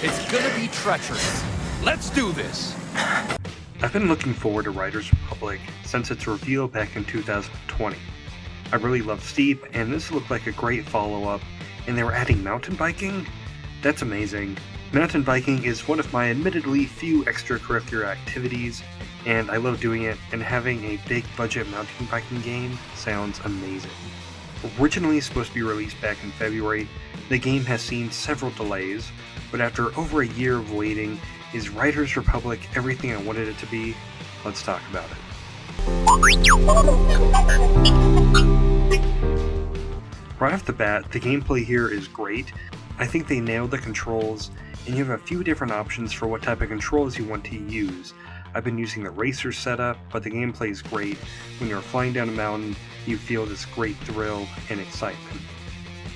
It's gonna be treacherous. Let's do this! I've been looking forward to Riders Republic since its reveal back in 2020. I really love Steep, and this looked like a great follow-up, and they were adding mountain biking? That's amazing. Mountain biking is one of my admittedly few extracurricular activities, and I love doing it, and having a big budget mountain biking game sounds amazing. Originally supposed to be released back in February, the game has seen several delays, but after over a year of waiting, is Riders Republic everything I wanted it to be? Let's talk about it. Right off the bat, the gameplay here is great. I think they nailed the controls, and you have a few different options for what type of controls you want to use. I've been using the racer setup, but the gameplay is great. When you're flying down a mountain, you feel this great thrill and excitement.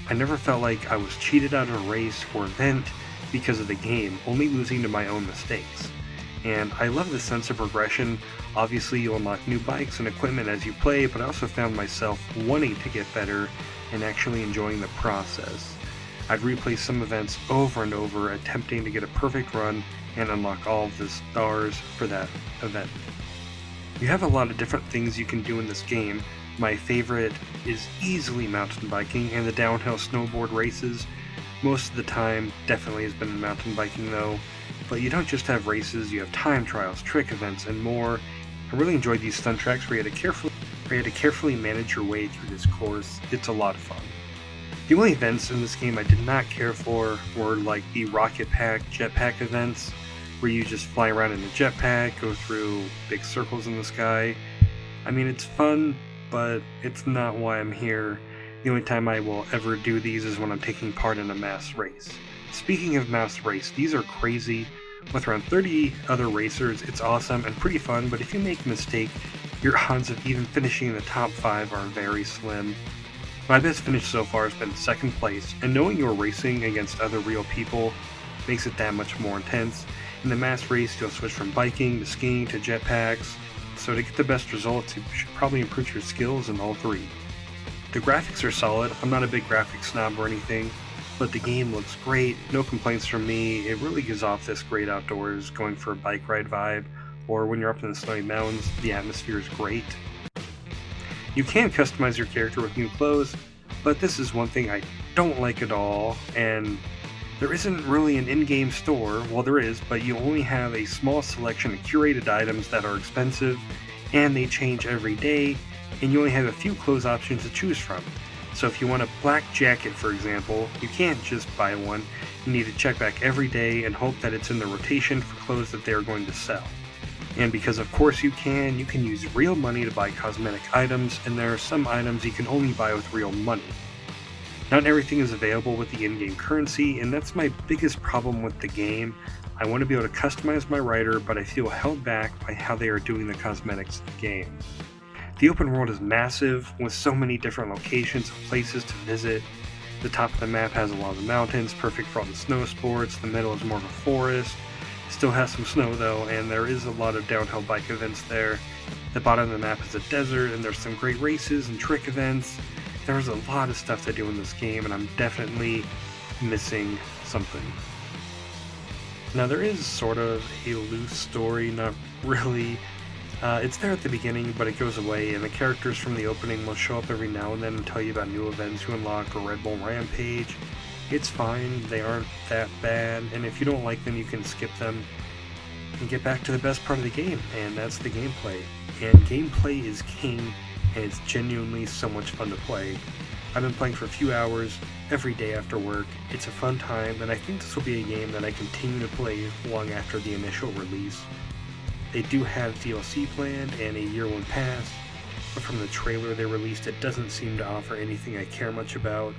I never felt like I was cheated out of a race or event because of the game, only losing to my own mistakes. And I love the sense of progression. Obviously, you unlock new bikes and equipment as you play, but I also found myself wanting to get better and actually enjoying the process. I'd replay some events over and over, attempting to get a perfect run and unlock all of the stars for that event. You have a lot of different things you can do in this game. My favorite is easily mountain biking and the downhill snowboard races. Most of the time definitely has been mountain biking though, but you don't just have races, you have time trials, trick events, and more. I really enjoyed these stunt tracks where you had to carefully manage your way through this course. It's a lot of fun. The only events in this game I did not care for were like the rocket pack, jetpack events, where you just fly around in a jetpack, go through big circles in the sky. I mean, it's fun, but it's not why I'm here. The only time I will ever do these is when I'm taking part in a mass race. Speaking of mass race, these are crazy. With around 30 other racers, it's awesome and pretty fun, but if you make a mistake, your odds of even finishing in the top 5 are very slim. My best finish so far has been second place, and knowing you're racing against other real people makes it that much more intense. In the mass race, you'll switch from biking to skiing to jetpacks, so to get the best results, you should probably improve your skills in all three. The graphics are solid. I'm not a big graphics snob or anything, but the game looks great. No complaints from me. It really gives off this great outdoors, going for a bike ride vibe, or when you're up in the snowy mountains, the atmosphere is great. You can customize your character with new clothes, but this is one thing I don't like at all, and there isn't really an in-game store. Well, there is, but you only have a small selection of curated items that are expensive, and they change every day, and you only have a few clothes options to choose from. So if you want a black jacket, for example, you can't just buy one. You need to check back every day and hope that it's in the rotation for clothes that they're going to sell. And because of course you can use real money to buy cosmetic items, and there are some items you can only buy with real money. Not everything is available with the in-game currency, and that's my biggest problem with the game. I want to be able to customize my rider, but I feel held back by how they are doing the cosmetics in the game. The open world is massive, with so many different locations and places to visit. The top of the map has a lot of mountains, perfect for all the snow sports. The middle is more of a forest. Still has some snow though, and there is a lot of downhill bike events there. The bottom of the map is a desert, and there's some great races and trick events. There's a lot of stuff to do in this game, and I'm definitely missing something. Now there is sort of a loose story, not really. It's there at the beginning, but it goes away, and the characters from the opening will show up every now and then and tell you about new events you unlock or Red Bull Rampage. It's fine, they aren't that bad, and if you don't like them, you can skip them and get back to the best part of the game, and that's the gameplay. And gameplay is king, and it's genuinely so much fun to play. I've been playing for a few hours every day after work. It's a fun time, and I think this will be a game that I continue to play long after the initial release. They do have DLC planned and a year one pass, but from the trailer they released, it doesn't seem to offer anything I care much about.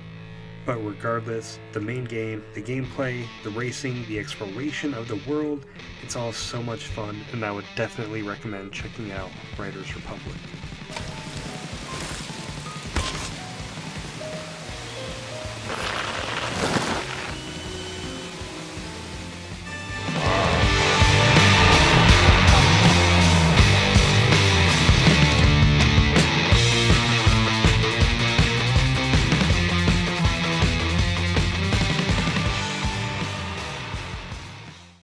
But regardless, the main game, the gameplay, the racing, the exploration of the world, it's all so much fun, and I would definitely recommend checking out Riders Republic.